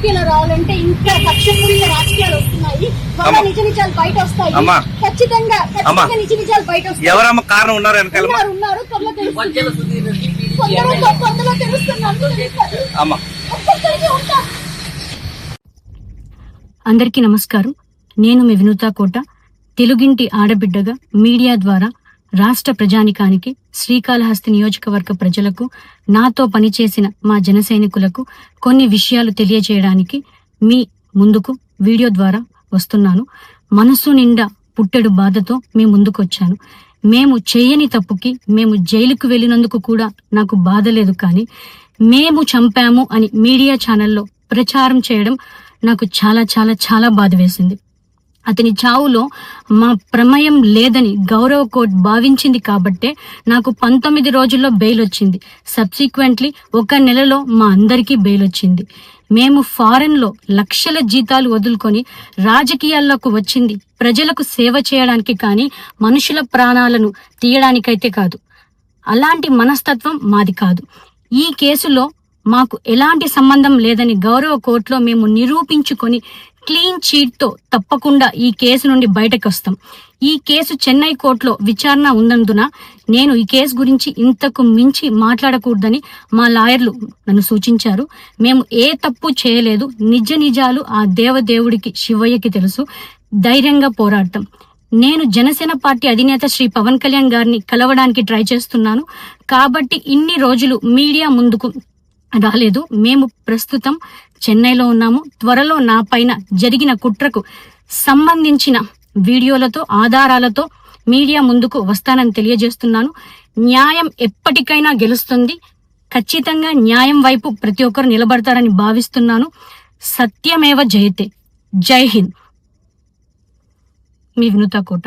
రాజకీయాలు రావాలంటే ఇంకా కక్షపూరిత రాజకీయాలు వస్తున్నాయి. వాళ్ళ నిజ నిజాలు బయట వస్తాయి. ఖచ్చితంగా నిజ నిజాలు బయట వస్తాయి. ఎవరమ్మ కారణం ఉన్నారు ఉన్నారు కొందరు తెలుస్తున్నారు. అందరికీ నమస్కారం. నేను మీ వినూతా కోట, తెలుగింటి ఆడబిడ్డగా మీడియా ద్వారా రాష్ట్ర ప్రజానికానికి, శ్రీకాళహస్తి నియోజకవర్గ ప్రజలకు, నాతో పనిచేసిన మా జన సైనికులకు కొన్ని విషయాలు తెలియజేయడానికి మీ ముందుకు వీడియో ద్వారా వస్తున్నాను. మనసు నిండా పుట్టెడు బాధతో మీ ముందుకు వచ్చాను. మేము చేయని తప్పుకి మేము జైలుకు వెళ్ళినందుకు కూడా నాకు బాధ లేదు, కానీ మేము చంపాము అని మీడియా ఛానల్లో ప్రచారం చేయడం నాకు చాలా చాలా చాలా బాధ వేసింది. అతని చావులో మా ప్రమేయం లేదని గౌరవ కోర్టు భావించింది కాబట్టే నాకు 19 రోజుల్లో బెయిల్ వచ్చింది. సబ్సిక్వెంట్లీ 1 నెలలో మా అందరికీ బెయిల్ వచ్చింది. మేము ఫారెన్లో లక్షల జీతాలు వదులుకొని రాజకీయాల్లోకి వచ్చింది ప్రజలకు సేవ చేయడానికి, కానీ మనుషుల ప్రాణాలను తీయడానికైతే కాదు. అలాంటి మనస్తత్వం మాది కాదు. ఈ కేసులో మాకు ఎలాంటి సంబంధం లేదని గౌరవ కోర్టులో మేము నిరూపించుకొని క్లీన్ చీట్తో తప్పకుండా ఈ కేసు నుండి బయటకు వస్తాం. ఈ కేసు చెన్నై కోర్టులో విచారణ ఉన్నందున నేను ఈ కేసు గురించి ఇంతకు మించి మాట్లాడకూడదని మా లాయర్లు నన్ను సూచించారు. మేము ఏ తప్పు చేయలేదు. నిజ నిజాలు ఆ దేవదేవుడికి, శివయ్యకి తెలుసు. ధైర్యంగా పోరాడతాం. నేను జనసేన పార్టీ అధినేత శ్రీ పవన్ కళ్యాణ్ గారిని కలవడానికి ట్రై చేస్తున్నాను కాబట్టి ఇన్ని రోజులు మీడియా ముందుకు రాలేదు. మేము ప్రస్తుతం చెన్నైలో ఉన్నాము. త్వరలో నా పైన జరిగిన కుట్రకు సంబంధించిన వీడియోలతో, ఆధారాలతో మీడియా ముందుకు వస్తానని తెలియజేస్తున్నాను. న్యాయం ఎప్పటికైనా గెలుస్తుంది. ఖచ్చితంగా న్యాయం వైపు ప్రతి ఒక్కరు నిలబడతారని భావిస్తున్నాను. సత్యమేవ జయతే. జై హింద్. మీ వినూతా కోట.